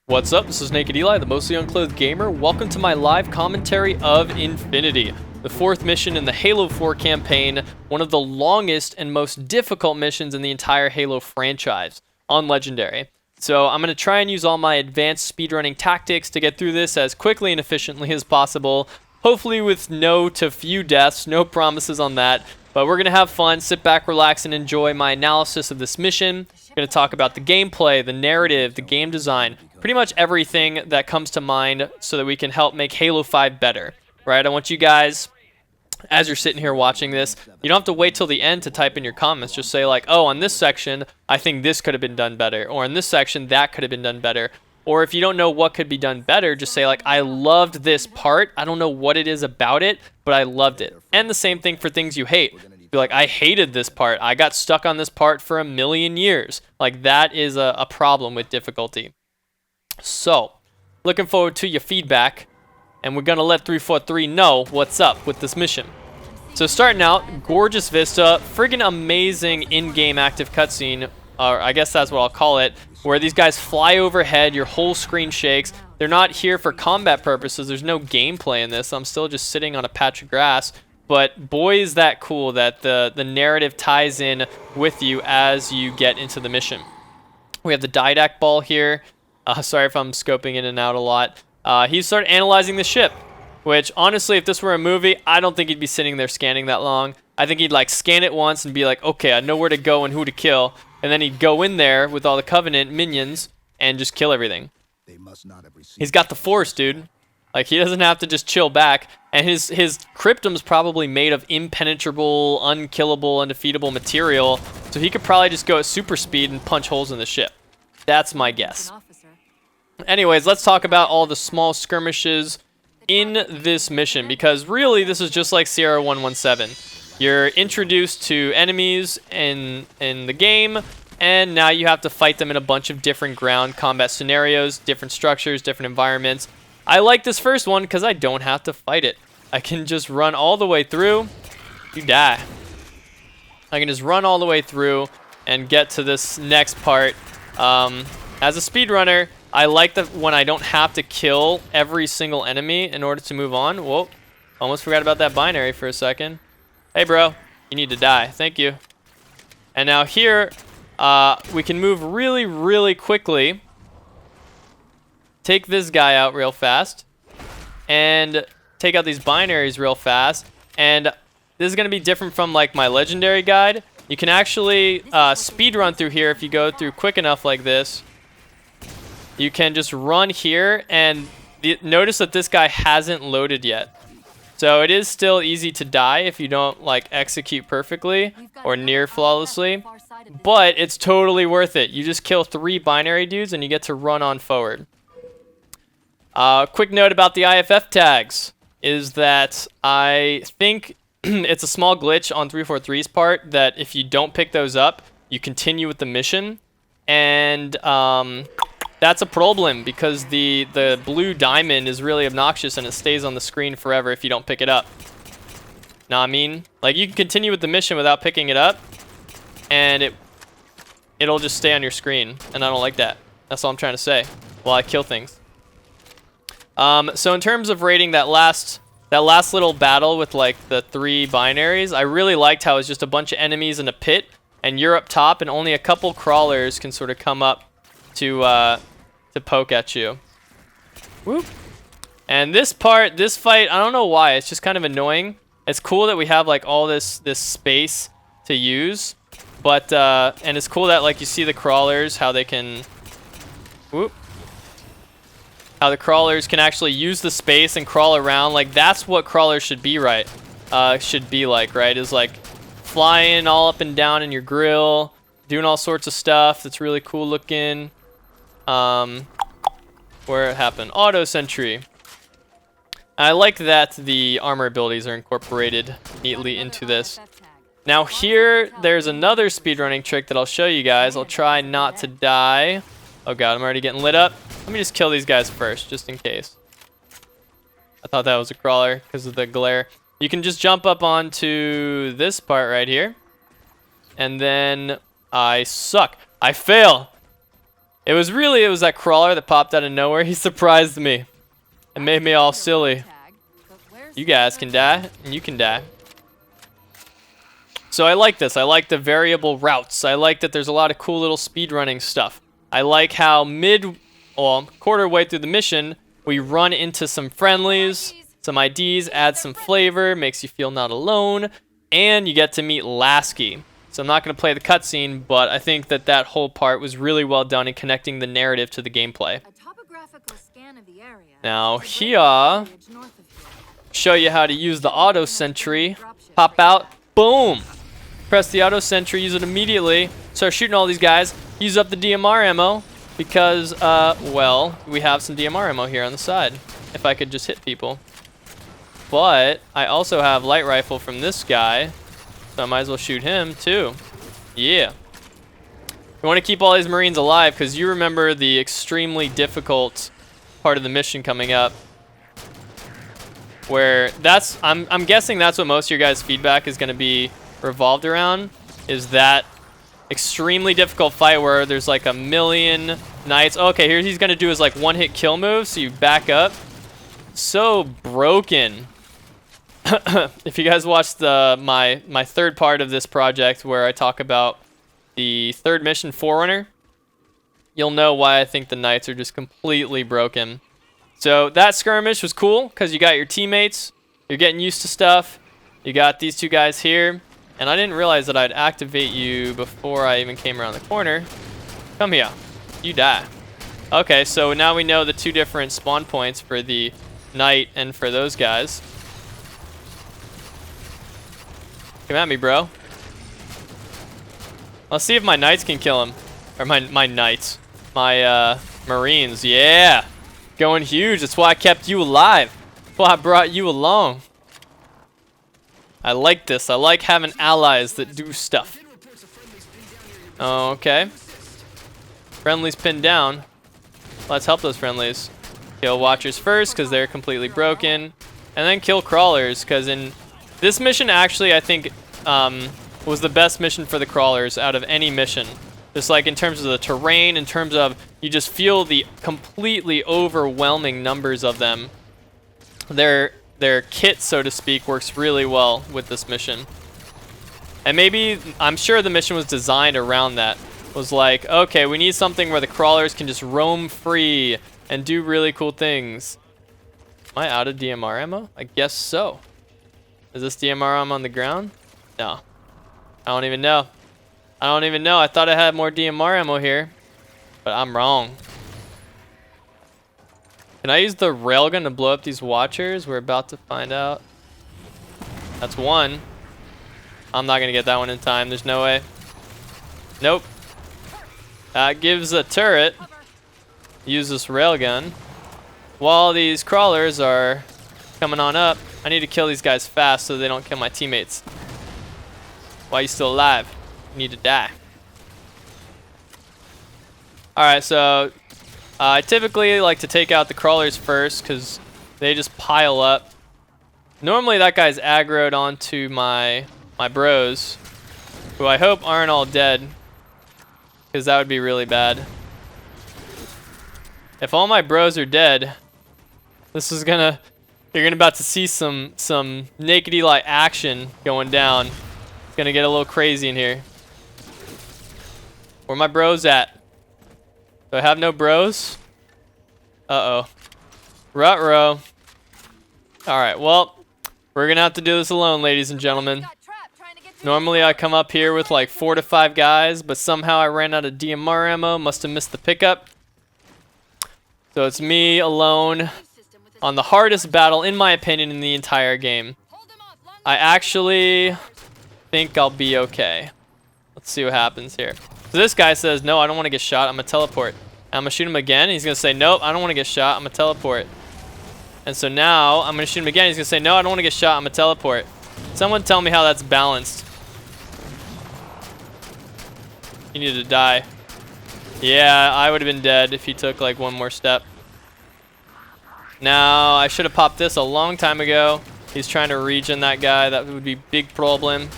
What's up? This is Nak3d Eli, the mostly unclothed gamer. Welcome to my live commentary of Infinity, the fourth mission in the Halo 4 campaign, one of the longest and most difficult missions in the entire Halo franchise on Legendary. So I'm going to try and use all my advanced speedrunning tactics to get through this as quickly and efficiently as possible, hopefully with no to few deaths, no promises on that. But we're going to have fun, sit back, relax, and enjoy my analysis of this mission. I'm going to talk about the gameplay, the narrative, the game design, pretty much everything that comes to mind so that we can help make Halo 5 better, right? I want you guys, as you're sitting here watching this, you don't have to wait till the end to type in your comments. Just say like, oh, on this section, I think this could have been done better. Or in this section, that could have been done better. Or if you don't know what could be done better, just say like, I loved this part. I don't know what it is about it, but I loved it. And the same thing for things you hate. Be like, I hated this part. I got stuck on this part for a million years. Like, that is a problem with difficulty. So, looking forward to your feedback. And we're going to let 343 know what's up with this mission. So starting out, gorgeous vista, friggin' amazing in-game active cutscene, or I guess that's what I'll call it, where these guys fly overhead, your whole screen shakes. They're not here for combat purposes. There's no gameplay in this. I'm still just sitting on a patch of grass. But boy, is that cool that the narrative ties in with you as you get into the mission. We have the Didac ball here. Sorry if I'm scoping in and out a lot. He started analyzing the ship, which honestly, if this were a movie, I don't think he'd be sitting there scanning that long. I think he'd like scan it once and be like, okay, I know where to go and who to kill. And then he'd go in there with all the Covenant minions and just kill everything. He's got the Force, dude. Like, he doesn't have to just chill back. And his cryptum's probably made of impenetrable, unkillable, undefeatable material. So he could probably just go at super speed and punch holes in the ship. That's my guess. Anyways, let's talk about all the small skirmishes in this mission. Because really, this is just like Sierra 117. You're introduced to enemies in the game. And now you have to fight them in a bunch of different ground combat scenarios, different structures, different environments. I like this first one because I don't have to fight it. I can just run all the way through. You die. I can just run all the way through and get to this next part. As a speedrunner, I like that when I don't have to kill every single enemy in order to move on. Whoa, almost forgot about that binary for a second. Hey, bro, you need to die. Thank you. And now here, we can move really, really quickly. Take this guy out real fast and take out these binaries real fast. And this is going to be different from like my legendary guide. You can actually speed run through here if you go through quick enough like this. You can just run here and notice that this guy hasn't loaded yet. So it is still easy to die if you don't like execute perfectly or near flawlessly. But it's totally worth it. You just kill 3 binary dudes and you get to run on forward. Quick note about the IFF tags is that I think it's a small glitch on 343's part that if you don't pick those up, you continue with the mission. And that's a problem because the blue diamond is really obnoxious and it stays on the screen forever if you don't pick it up. Know what I mean? Like, you can continue with the mission without picking it up and it'll just stay on your screen, and I don't like that. That's all I'm trying to say while I kill things. So in terms of rating that last little battle with like the 3 binaries, I really liked how it's just a bunch of enemies in a pit and you're up top and only a couple crawlers can sort of come up to poke at you. Whoop. And this fight, I don't know why, it's just kind of annoying. It's cool that we have like all this space to use, but and it's cool that like you see the crawlers, how they can whoop. How the crawlers can actually use the space and crawl around. Like, that's what crawlers should be, right? Should be like, right? Is like flying all up and down in your grill, doing all sorts of stuff that's really cool looking. Where it happened? Auto sentry. I like that the armor abilities are incorporated neatly into this. Now here, there's another speedrunning trick that I'll show you guys. I'll try not to die. Oh god, I'm already getting lit up. Let me just kill these guys first, just in case. I thought that was a crawler because of the glare. You can just jump up onto this part right here. And then I suck. I fail. It was that crawler that popped out of nowhere. He surprised me and made me all silly. You guys can die, and you can die. So I like this. I like the variable routes. I like that there's a lot of cool little speedrunning stuff. I like how quarter way through the mission, we run into some friendlies, some IDs, add some flavor, makes you feel not alone, and you get to meet Lasky. So I'm not going to play the cutscene, but I think that whole part was really well done in connecting the narrative to the gameplay. Now here, show you how to use the auto sentry. Pop out, boom. Press the auto sentry, use it immediately. Start shooting all these guys. Use up the DMR ammo because, well, we have some DMR ammo here on the side. If I could just hit people. But I also have light rifle from this guy. So I might as well shoot him too. Yeah. We want to keep all these Marines alive because you remember the extremely difficult part of the mission coming up. Where I'm guessing that's what most of your guys' feedback is going to be revolved around. Is that extremely difficult fight where there's like a million knights. Okay, here he's going to do his like one-hit kill move. So you back up. So broken. If you guys watched my third part of this project where I talk about the third mission, Forerunner, you'll know why I think the knights are just completely broken. So that skirmish was cool because you got your teammates, you're getting used to stuff, you got these two guys here, and I didn't realize that I'd activate you before I even came around the corner. Come here, you die. Okay, so now we know the two different spawn points for the knight and for those guys. Come at me, bro. Let's see if my knights can kill him. Or my knights. My Marines. Yeah. Going huge. That's why I kept you alive. That's why I brought you along. I like this. I like having allies that do stuff. Okay. Friendlies pinned down. Let's help those friendlies. Kill watchers first because they're completely broken. And then kill crawlers because in this mission actually, I think, was the best mission for the crawlers out of any mission. Just like in terms of the terrain, in terms of you just feel the completely overwhelming numbers of them. Their kit, so to speak, works really well with this mission. And maybe, I'm sure the mission was designed around that. Was like, okay, we need something where the crawlers can just roam free and do really cool things. Am I out of DMR ammo? I guess so. Is this DMR ammo on the ground? No. I don't even know. I don't even know. I thought I had more DMR ammo here, but I'm wrong. Can I use the railgun to blow up these watchers? We're about to find out. That's one. I'm not going to get that one in time. There's no way. Nope. That gives a turret. Use this railgun. While these crawlers are coming on up, I need to kill these guys fast so they don't kill my teammates. Why are you still alive? You need to die. Alright, so I typically like to take out the crawlers first because they just pile up. Normally that guy's aggroed onto my bros, who I hope aren't all dead, because that would be really bad. If all my bros are dead, you're gonna about to see some Nak3d Eli action going down. It's gonna get a little crazy in here. Where my bros at? Do I have no bros? Uh-oh. Ruh-roh. Alright, well, we're gonna have to do this alone, ladies and gentlemen. Normally I come up here with like 4 to 5 guys, but somehow I ran out of DMR ammo, must have missed the pickup. So it's me alone on the hardest battle, in my opinion, in the entire game. I actually think I'll be okay. Let's see what happens here. So this guy says, no, I don't want to get shot, I'm gonna teleport. I'm gonna shoot him again, and he's gonna say, nope, I don't want to get shot, I'm gonna teleport. And so now, I'm gonna shoot him again, he's gonna say, no, I don't want to get shot, I'm gonna teleport. Someone tell me how that's balanced. You need to die. Yeah, I would have been dead if he took like one more step. Now, I should have popped this a long time ago. He's trying to regen that guy, that would be big problem.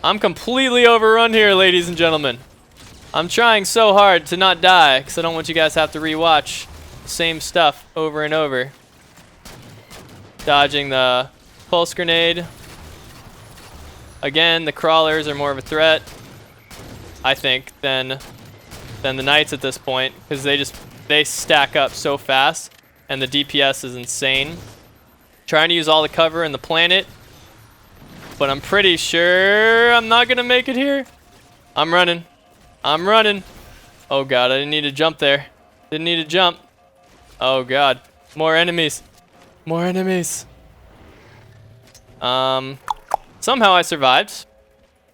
I'm completely overrun here, ladies and gentlemen. I'm trying so hard to not die because I don't want you guys to have to rewatch the same stuff over and over. Dodging the pulse grenade. Again, the crawlers are more of a threat, I think, than the knights at this point, because they stack up so fast, and the DPS is insane. Trying to use all the cover in the planet, but I'm pretty sure I'm not gonna make it here. I'm running. I'm running. Oh god, I didn't need to jump there. Didn't need to jump. Oh god, more enemies. More enemies. Somehow I survived.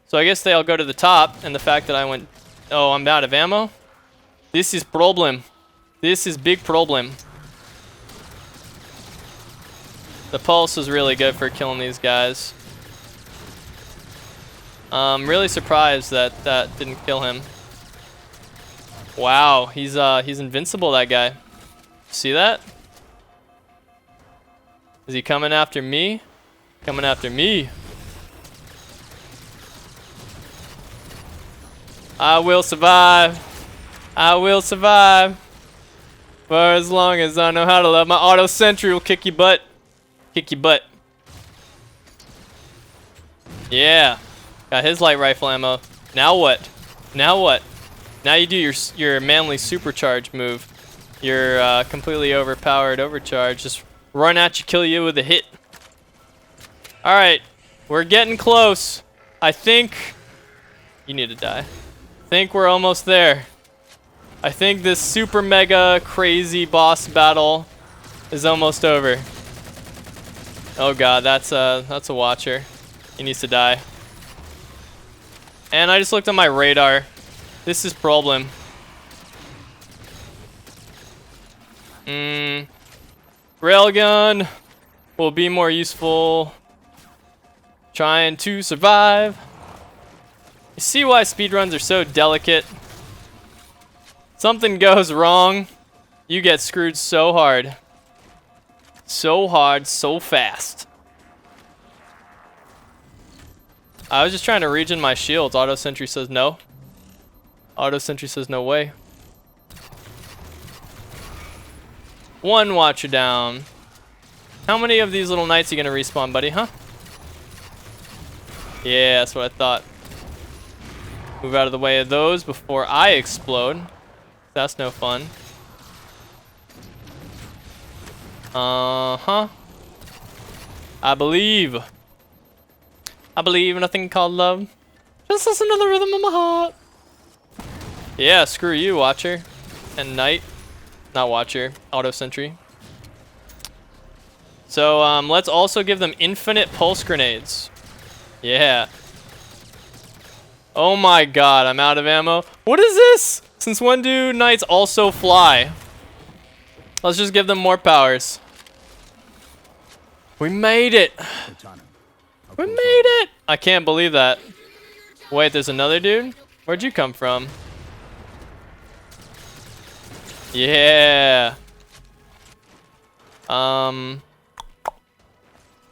So I guess they all go to the top, and the fact that I went... Oh, I'm out of ammo? This is problem. This is big problem. The pulse is really good for killing these guys. I'm really surprised that that didn't kill him. Wow, he's invincible, that guy. See that? Is he coming after me? Coming after me. I will survive. I will survive. For as long as I know how to love. My auto sentry will kick your butt. Kick your butt. Yeah. Got his light rifle ammo. Now what? Now what? Now you do your manly supercharge move. Your completely overpowered overcharge. Just run at you, kill you with a hit. Alright. We're getting close. I think... You need to die. I think we're almost there. I think this super mega crazy boss battle is almost over. Oh god, that's a watcher. He needs to die. And I just looked at my radar. This is problem. Railgun will be more useful. Trying to survive. You see why speedruns are so delicate? Something goes wrong, you get screwed so hard. So hard, so fast. I was just trying to regen my shields. Auto sentry says no. Auto sentry says no way. One watcher down. How many of these little knights are you gonna respawn, buddy, huh? Yeah, that's what I thought. Move out of the way of those before I explode. That's no fun. Uh-huh. I believe in a thing called love. Just listen to the rhythm of my heart. Yeah, screw you, Watcher. And Knight. Not Watcher. Auto Sentry. So, let's also give them infinite pulse grenades. Yeah. Oh my god, I'm out of ammo. What is this? Since when do knights also fly? Let's just give them more powers. We made it. We made it. I can't believe that. Wait, there's another dude? Where'd you come from? Yeah.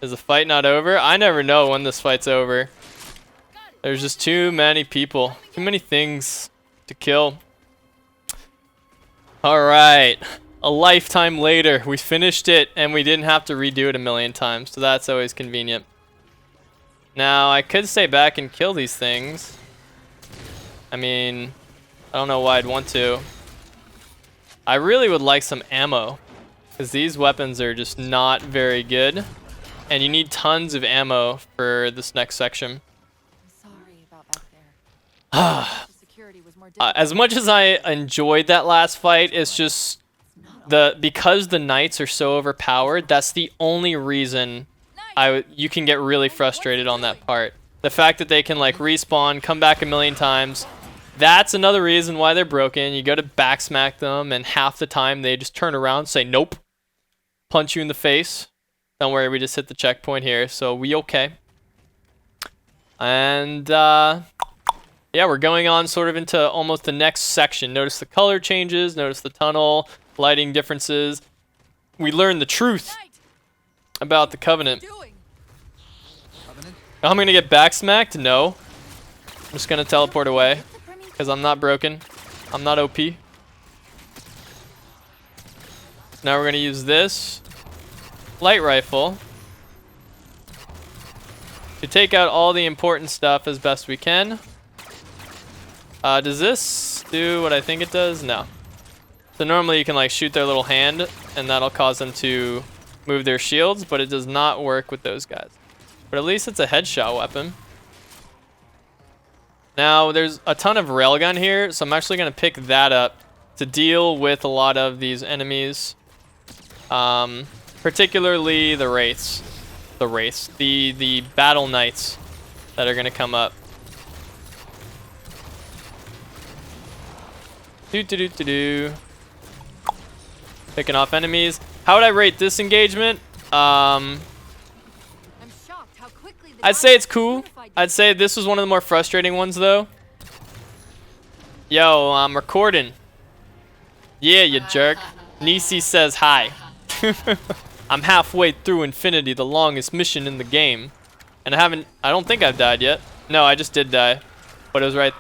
Is the fight not over? I never know when this fight's over. There's just too many people. Too many things to kill. Alright. A lifetime later, we finished it and we didn't have to redo it a million times. So that's always convenient. Now, I could stay back and kill these things. I mean, I don't know why I'd want to. I really would like some ammo, because these weapons are just not very good. And you need tons of ammo for this next section. Sorry about back there. The security was more As much as I enjoyed that last fight, it's just because the knights are so overpowered, that's the only reason you can get really frustrated on that part. The fact that they can like respawn, come back a million times, that's another reason why they're broken. You go to backsmack them and half the time they just turn around and say nope. Punch you in the face. Don't worry, we just hit the checkpoint here, so we okay. And yeah, we're going on sort of into almost the next section. Notice the color changes, notice the tunnel, lighting differences. We learn the truth about the Covenant. I'm gonna get backsmacked? No. I'm just gonna teleport away. because I'm not broken. I'm not OP. Now we're going to use this light rifle to take out all the important stuff as best we can. Does this do what I think it does? No. So normally you can like shoot their little hand and that'll cause them to move their shields, but it does not work with those guys. But at least it's a headshot weapon. Now there's a ton of railgun here, so I'm actually going to pick that up to deal with a lot of these enemies. Particularly the wraiths. The battle knights that are going to come up. Picking off enemies. How would I rate this engagement? I'm shocked how quickly the I'd say it's Nazis cool. unified I'd say this was one of the more frustrating ones though. Yo, I'm recording. Yeah, you jerk. Nisi says hi. I'm halfway through Infinity, the longest mission in the game. And I don't think I've died yet. No, I just did die. But it was right.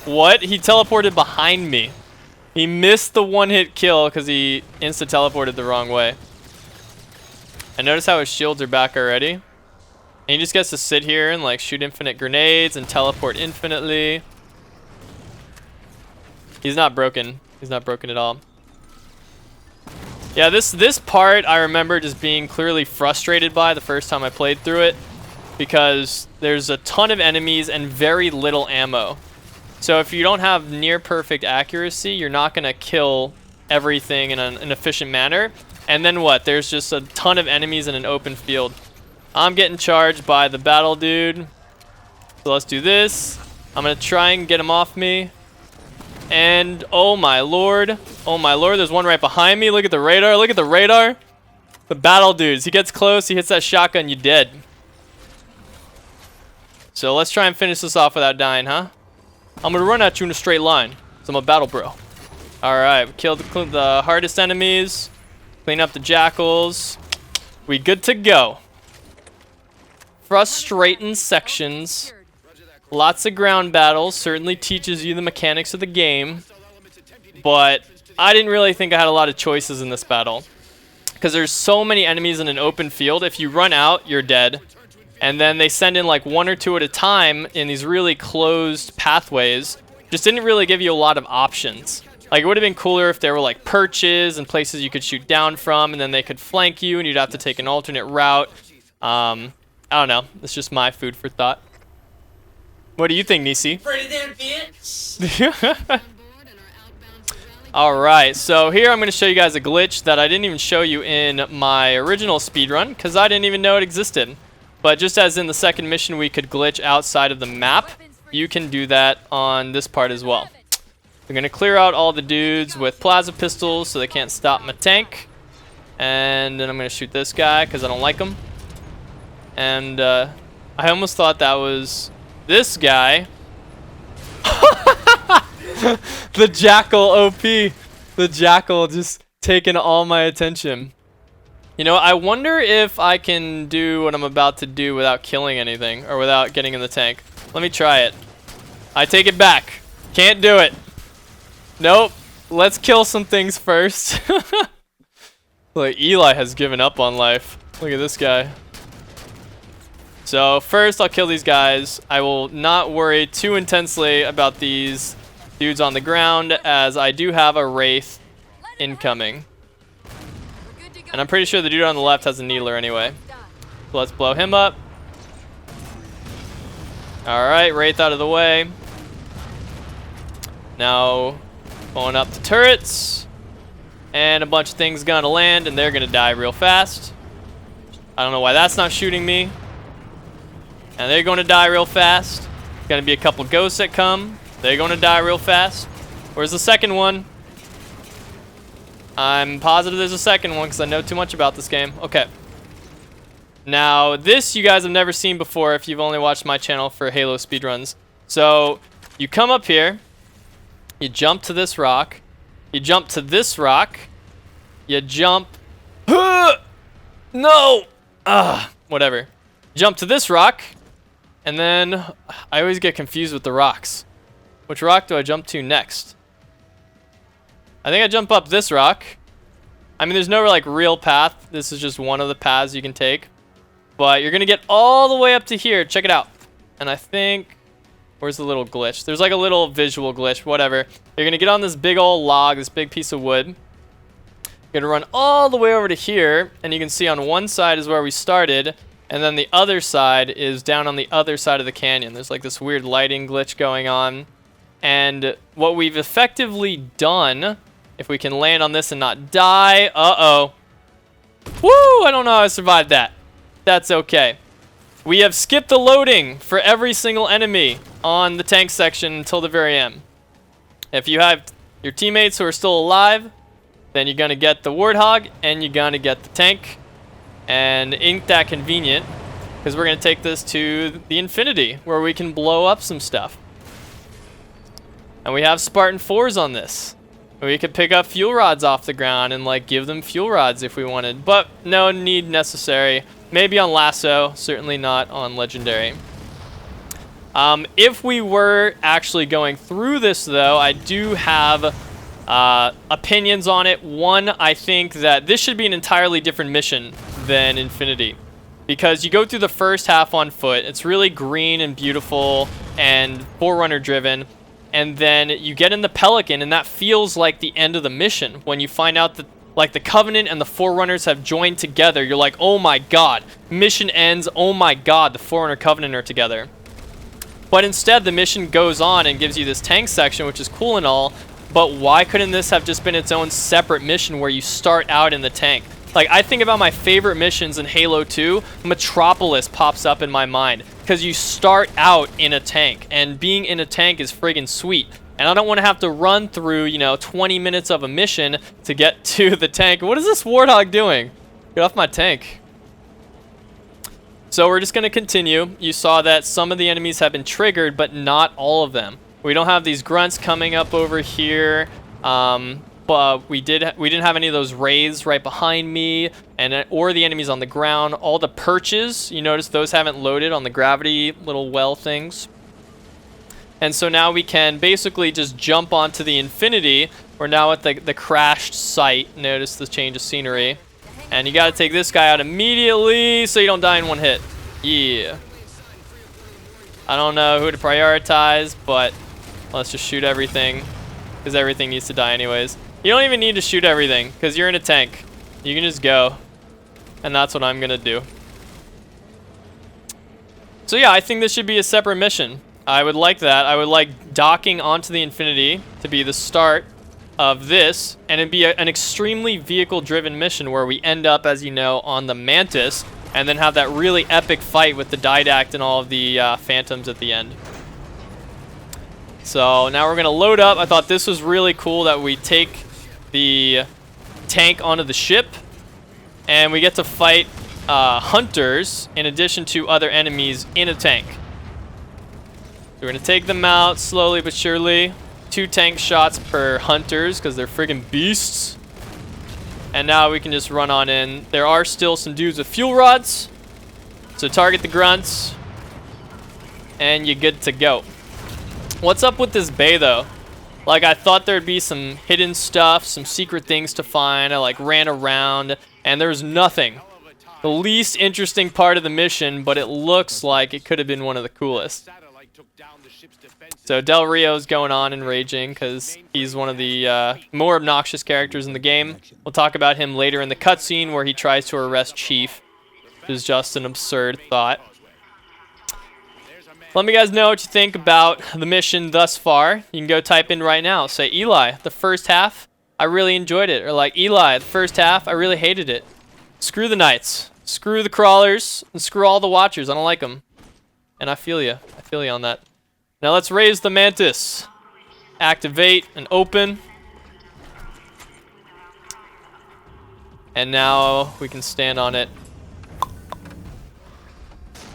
What? He teleported behind me. He missed the one-hit kill because he insta-teleported the wrong way. And notice how his shields are back already. And he just gets to sit here and like shoot infinite grenades and teleport infinitely. He's not broken. He's not broken at all. Yeah, this part I remember just being clearly frustrated by the first time I played through it, because there's a ton of enemies and very little ammo. So if you don't have near perfect accuracy, you're not going to kill everything in an efficient manner. And then what? There's just a ton of enemies in an open field. I'm getting charged by the battle dude. So let's do this. I'm going to try and get him off me. And oh my lord, there's one right behind me. Look at the radar, look at the radar. The battle dudes, he gets close, he hits that shotgun, you dead. So let's try and finish this off without dying, huh? I'm gonna run at you in a straight line, because I'm a battle bro. Alright, we killed the hardest enemies. Clean up the jackals. We good to go. Frustrating sections. Lots of ground battles, certainly teaches you the mechanics of the game, but I didn't really think I had a lot of choices in this battle, because there's so many enemies in an open field. If you run out, you're dead, and then they send in like one or two at a time in these really closed pathways. Just didn't really give you a lot of options. Like, it would have been cooler if there were like perches and places you could shoot down from, and then they could flank you and you'd have to take an alternate route. I don't know, it's just my food for thought. What do you think, Nisi? Pretty damn bitch. Alright, so here I'm going to show you guys a glitch that I didn't even show you in my original speedrun, because I didn't even know it existed. But just as in the second mission we could glitch outside of the map, you can do that on this part as well. We're going to clear out all the dudes with plasma pistols so they can't stop my tank. And then I'm going to shoot this guy because I don't like him. And I almost thought that was this guy. The jackal OP. The jackal just taking all my attention. You know, I wonder if I can do what I'm about to do without killing anything or without getting in the tank. Let me try it. I take it back. Can't do it. Nope. Let's kill some things first. Like, Eli has given up on life. Look at this guy. So first I'll kill these guys. I will not worry too intensely about these dudes on the ground, as I do have a wraith incoming. And I'm pretty sure the dude on the left has a needler anyway. So let's blow him up. Alright, wraith out of the way. Now blowing up the turrets. And a bunch of things gonna land and they're gonna die real fast. I don't know why that's not shooting me. And they're going to die real fast. Going to be a couple ghosts that come. They're going to die real fast. Where's the second one? I'm positive there's a second one because I know too much about this game. Okay. Now, this you guys have never seen before if you've only watched my channel for Halo speedruns. So, you come up here. You jump to this rock. You jump to this rock. You jump. No! Whatever. Jump to this rock. And then I always get confused with the rocks. Which rock do I jump to next? I think I jump up this rock. I mean, there's no like real path. This is just one of the paths you can take. But you're gonna get all the way up to here. Check it out. And I think, where's the little glitch? There's like a little visual glitch, whatever. You're gonna get on this big old log, this big piece of wood. You're gonna run all the way over to here, and you can see on one side is where we started, and then the other side is down on the other side of the canyon. There's like this weird lighting glitch going on. And what we've effectively done, if we can land on this and not die, uh-oh. Woo, I don't know how I survived that. That's okay. We have skipped the loading for every single enemy on the tank section until the very end. If you have your teammates who are still alive, then you're going to get the Warthog and you're going to get the tank. And ain't that convenient, because we're going to take this to the infinity where we can blow up some stuff. And we have Spartan 4s on this. We could pick up fuel rods off the ground and like give them fuel rods if we wanted, but no need necessary. Maybe on Lasso, certainly not on Legendary. If we were actually going through this though, I do have opinions on it. One, I think that this should be an entirely different mission than Infinity, because you go through the first half on foot. It's really green and beautiful and Forerunner driven. And then you get in the Pelican, and that feels like the end of the mission. When you find out that like the Covenant and the Forerunners have joined together, you're like, oh my god, mission ends, oh my god, the Forerunner Covenant are together. But instead, the mission goes on and gives you this tank section, which is cool and all, but why couldn't this have just been its own separate mission where you start out in the tank? Like, I think about my favorite missions in Halo 2, Metropolis pops up in my mind, because you start out in a tank, and being in a tank is friggin' sweet. And I don't want to have to run through, you know, 20 minutes of a mission to get to the tank. What is this Warthog doing? Get off my tank. So we're just going to continue. You saw that some of the enemies have been triggered, but not all of them. We don't have these grunts coming up over here. But we didn't have any of those wraiths right behind me, or the enemies on the ground. All the perches, you notice those haven't loaded on the gravity little well things. And so now we can basically just jump onto the infinity. We're now at the crashed site. Notice the change of scenery. And you got to take this guy out immediately so you don't die in one hit. Yeah. I don't know who to prioritize, but let's just shoot everything, because everything needs to die anyways. You don't even need to shoot everything, because you're in a tank. You can just go. And that's what I'm going to do. So yeah, I think this should be a separate mission. I would like that. I would like docking onto the infinity to be the start of this. And it'd be an extremely vehicle-driven mission where we end up, as you know, on the Mantis. And then have that really epic fight with the Didact and all of the Phantoms at the end. So now we're going to load up. I thought this was really cool that we take the tank onto the ship, and we get to fight hunters in addition to other enemies in a tank. So we're going to take them out slowly but surely. 2 tank shots per hunters because they're friggin' beasts. And now we can just run on in. There are still some dudes with fuel rods, so target the grunts, and you're good to go. What's up with this bay though? Like, I thought there'd be some hidden stuff, some secret things to find. I like ran around and there's nothing. The least interesting part of the mission, but it looks like it could have been one of the coolest. So Del Rio's going on and raging because he's one of the more obnoxious characters in the game. We'll talk about him later in the cutscene where he tries to arrest Chief, which is just an absurd thought. Let me guys know what you think about the mission thus far. You can go type in right now. Say, Eli, the first half, I really enjoyed it. Or like, Eli, the first half, I really hated it. Screw the Knights. Screw the Crawlers. And screw all the Watchers. I don't like them. And I feel you. I feel you on that. Now let's raise the Mantis. Activate and open. And now we can stand on it.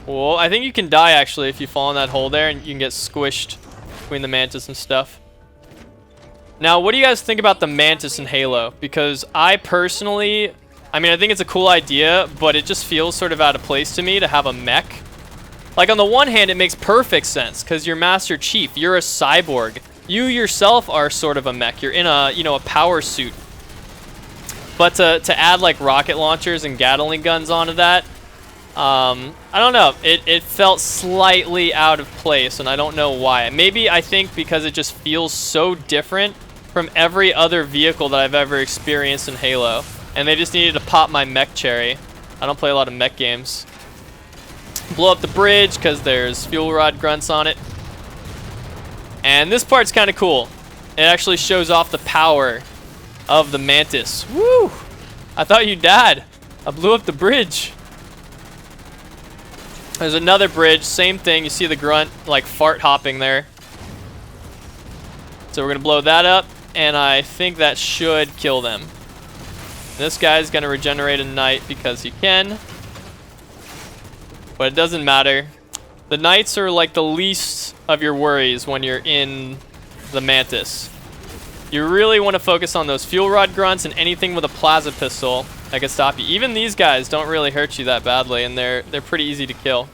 Well, I think you can die actually if you fall in that hole there, and you can get squished between the Mantis and stuff. Now, what do you guys think about the Mantis in Halo? Because I personally, I mean, I think it's a cool idea, but it just feels sort of out of place to me to have a mech. Like, on the one hand, it makes perfect sense because you're Master Chief. You're a cyborg. You yourself are sort of a mech. You're in a, you know, a power suit. But to add, like, rocket launchers and Gatling guns onto that, I don't know. It felt slightly out of place, and I don't know why. Maybe I think because it just feels so different from every other vehicle that I've ever experienced in Halo. And they just needed to pop my mech cherry. I don't play a lot of mech games. Blow up the bridge because there's fuel rod grunts on it. And this part's kind of cool. It actually shows off the power of the Mantis. Woo! I thought you died. I blew up the bridge. There's another bridge, same thing. You see the grunt like fart hopping there. So we're gonna blow that up, and I think that should kill them. This guy's gonna regenerate a knight because he can. But it doesn't matter. The knights are like the least of your worries when you're in the Mantis. You really want to focus on those fuel rod grunts and anything with a plasma pistol that can stop you. Even these guys don't really hurt you that badly, and they're pretty easy to kill.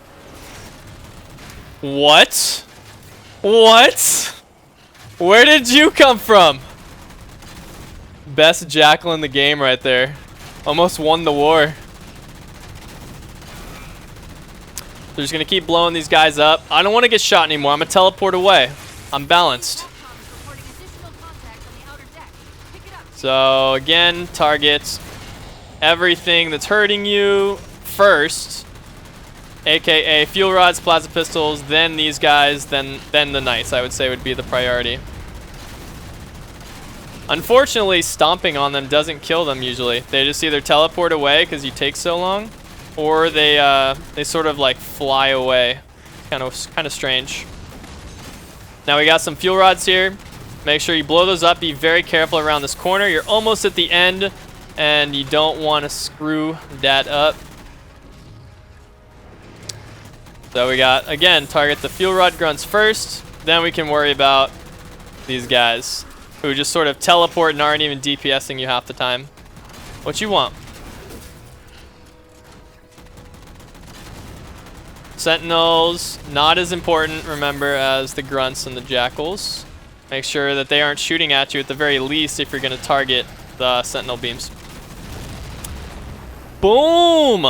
What? What? Where did you come from? Best jackal in the game right there. Almost won the war. They're just gonna keep blowing these guys up. I don't want to get shot anymore. I'm gonna teleport away. I'm balanced. So again, target everything that's hurting you first, aka fuel rods, plasma pistols, then these guys, then the knights. I would say would be the priority. Unfortunately, stomping on them doesn't kill them usually. They just either teleport away because you take so long, or they sort of like fly away. Kind of strange. Now we got some fuel rods here. Make sure you blow those up. Be very careful around this corner. You're almost at the end, and you don't want to screw that up. So we got, again, target the fuel rod grunts first. Then we can worry about these guys who just sort of teleport and aren't even DPSing you half the time. What you want? Sentinels, not as important, remember, as the grunts and the jackals. Make sure that they aren't shooting at you at the very least if you're going to target the sentinel beams. Boom!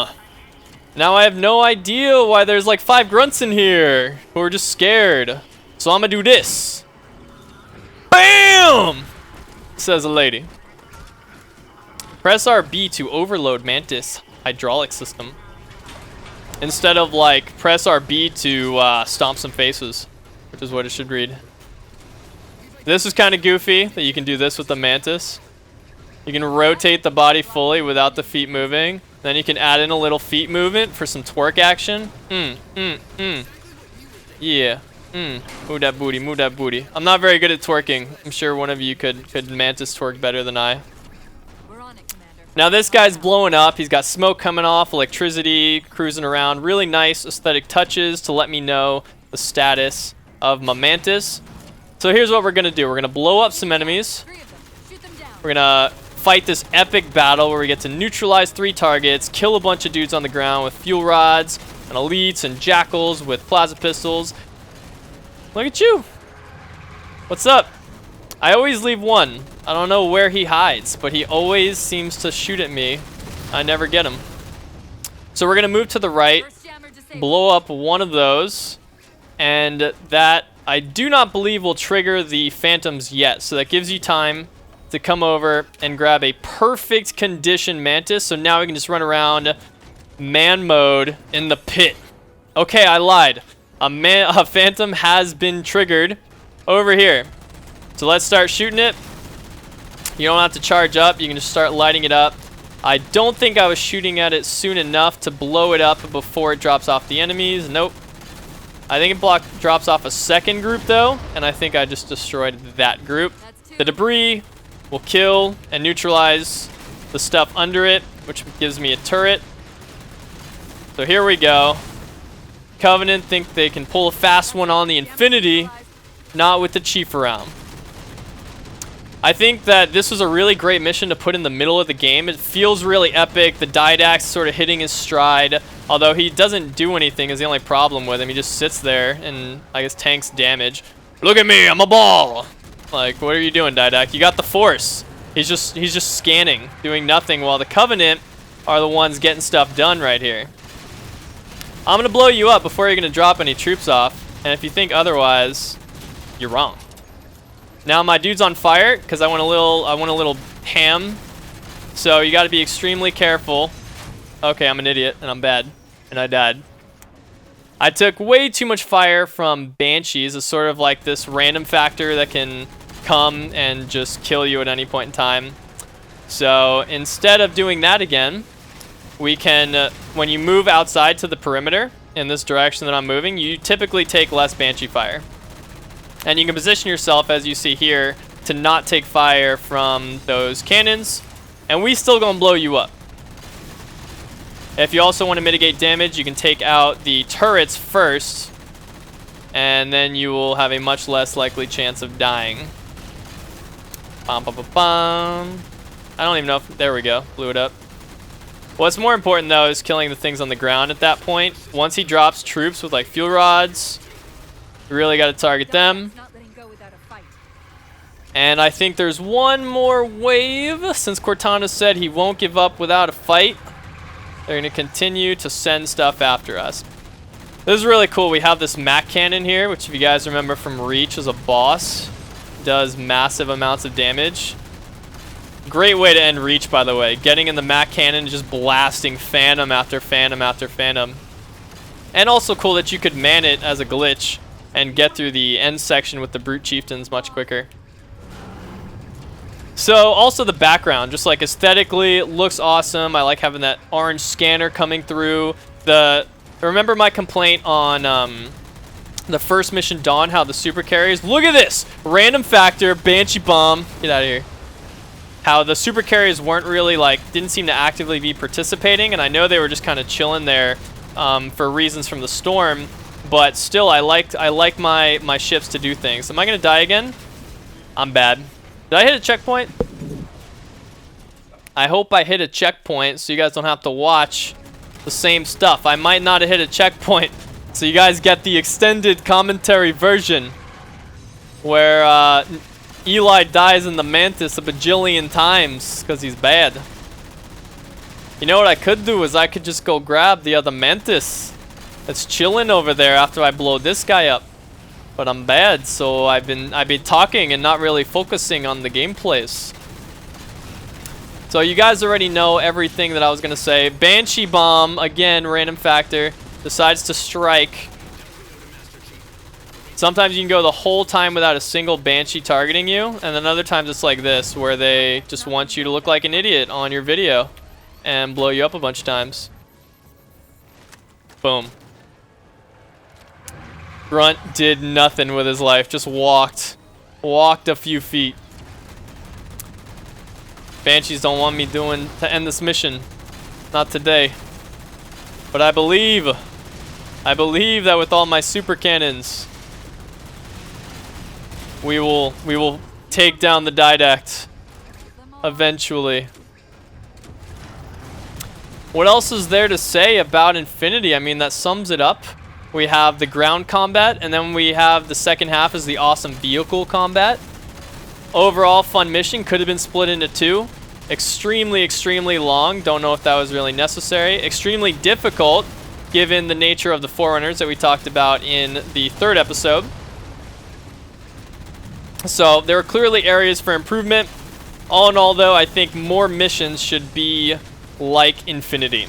Now I have no idea why there's like 5 grunts in here who are just scared. So I'm going to do this. BAM! Says a lady. Press RB to overload Mantis hydraulic system. Instead of like press RB to stomp some faces, which is what it should read. This is kind of goofy that you can do this with the Mantis. You can rotate the body fully without the feet moving. Then you can add in a little feet movement for some twerk action. Yeah. Move that booty, move that booty. I'm not very good at twerking. I'm sure one of you could Mantis twerk better than I. Now this guy's blowing up. He's got smoke coming off, electricity cruising around. Really nice aesthetic touches to let me know the status of my Mantis. So here's what we're going to do. We're going to blow up some enemies. We're going to fight this epic battle where we get to neutralize 3 targets, kill a bunch of dudes on the ground with fuel rods, and elites and jackals with plasma pistols. Look at you. What's up? I always leave one. I don't know where he hides, but he always seems to shoot at me. I never get him. So we're going to move to the right, blow up one of those, and that I do not believe will trigger the phantoms yet. So that gives you time to come over and grab a perfect condition Mantis. So now we can just run around man mode in the pit. Okay, I lied. A phantom has been triggered over here. So let's start shooting it. You don't have to charge up. You can just start lighting it up. I don't think I was shooting at it soon enough to blow it up before it drops off the enemies. Nope. I think it drops off a second group though, and I think I just destroyed that group. The debris will kill and neutralize the stuff under it, which gives me a turret. So here we go. Covenant think they can pull a fast one on the Infinity, not with the Chief around. I think that this was a really great mission to put in the middle of the game. It feels really epic. The Didact sort of hitting his stride. Although he doesn't do anything is the only problem with him. He just sits there and I guess tanks damage. Look at me, I'm a ball. Like, what are you doing, Didact? You got the force. He's just scanning, doing nothing while the Covenant are the ones getting stuff done right here. I'm gonna blow you up before you're gonna drop any troops off. And if you think otherwise, you're wrong. Now my dude's on fire because I want a little ham. So you got to be extremely careful. Okay, I'm an idiot and I'm bad and I died. I took way too much fire from Banshees as sort of like this random factor that can come and just kill you at any point in time. So instead of doing that again, we can, when you move outside to the perimeter in this direction that I'm moving, you typically take less Banshee fire. And you can position yourself, as you see here, to not take fire from those cannons. And we still gonna blow you up. If you also want to mitigate damage, you can take out the turrets first. And then you will have a much less likely chance of dying. Bum, bum, bum, bum. I don't even know if... There we go. Blew it up. What's more important, though, is killing the things on the ground at that point. Once he drops troops with, like, fuel rods... You really got to target them. And I think there's one more wave. Since Cortana said he won't give up without a fight, they're going to continue to send stuff after us. This is really cool. We have this Mac cannon here, which if you guys remember from Reach is a boss. Does massive amounts of damage. Great way to end Reach, by the way. Getting in the Mac cannon and just blasting Phantom after Phantom after Phantom. And also cool that you could man it as a glitch and get through the end section with the Brute Chieftains much quicker. So also the background, just like aesthetically, it looks awesome. I like having that orange scanner coming through. Remember my complaint on the first mission Dawn, how the super carriers, look at this! Random factor, Banshee bomb, get out of here. How the super carriers weren't really didn't seem to actively be participating, and I know they were just kind of chilling there for reasons from the storm. But still, I like my ships to do things. Am I gonna die again? I'm bad. Did I hit a checkpoint? I hope I hit a checkpoint so you guys don't have to watch the same stuff. I might not have hit a checkpoint, so you guys get the extended commentary version where Eli dies in the Mantis a bajillion times because he's bad. You know what I could do is I could just go grab the other Mantis. It's chilling over there after I blow this guy up. But I'm bad, so I've been talking and not really focusing on the gameplays. So you guys already know everything that I was gonna say. Banshee bomb, again, random factor, decides to strike. Sometimes you can go the whole time without a single Banshee targeting you, and then other times it's like this, where they just want you to look like an idiot on your video and blow you up a bunch of times. Boom. Grunt did nothing with his life, just walked a few feet. Banshees don't want me to end this mission. Not today. But I believe that with all my super cannons, we will take down the Didact eventually. What else is there to say about Infinity? I mean, that sums it up. We have the ground combat, and then we have the second half is the awesome vehicle combat. Overall, fun mission. Could have been split into two. Extremely, extremely long. Don't know if that was really necessary. Extremely difficult, given the nature of the Forerunners that we talked about in the third episode. So there are clearly areas for improvement. All in all, though, I think more missions should be like Infinity.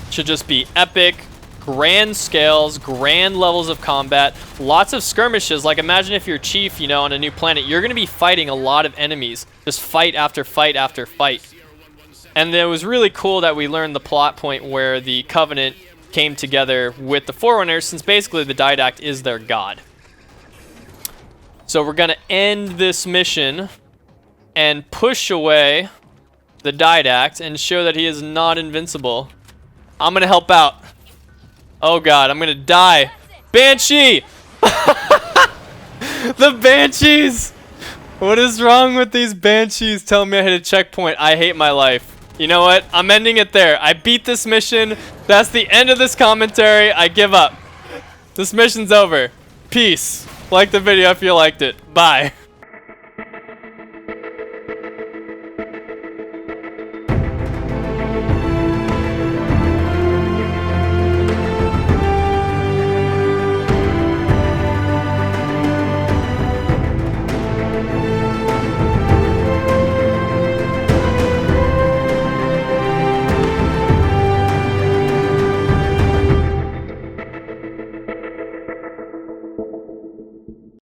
Should just be epic, grand scales, grand levels of combat, lots of skirmishes. Like, imagine if you're Chief, you know, on a new planet, you're going to be fighting a lot of enemies, just fight after fight after fight. And it was really cool that we learned the plot point where the Covenant came together with the Forerunners, since basically the Didact is their god. So we're going to end this mission and push away the Didact and show that he is not invincible. I'm going to help out. Oh god, I'm gonna die. Banshee! The Banshees! What is wrong with these banshees telling me I hit a checkpoint? I hate my life. You know what? I'm ending it there. I beat this mission. That's the end of this commentary. I give up. This mission's over. Peace. Like the video if you liked it. Bye.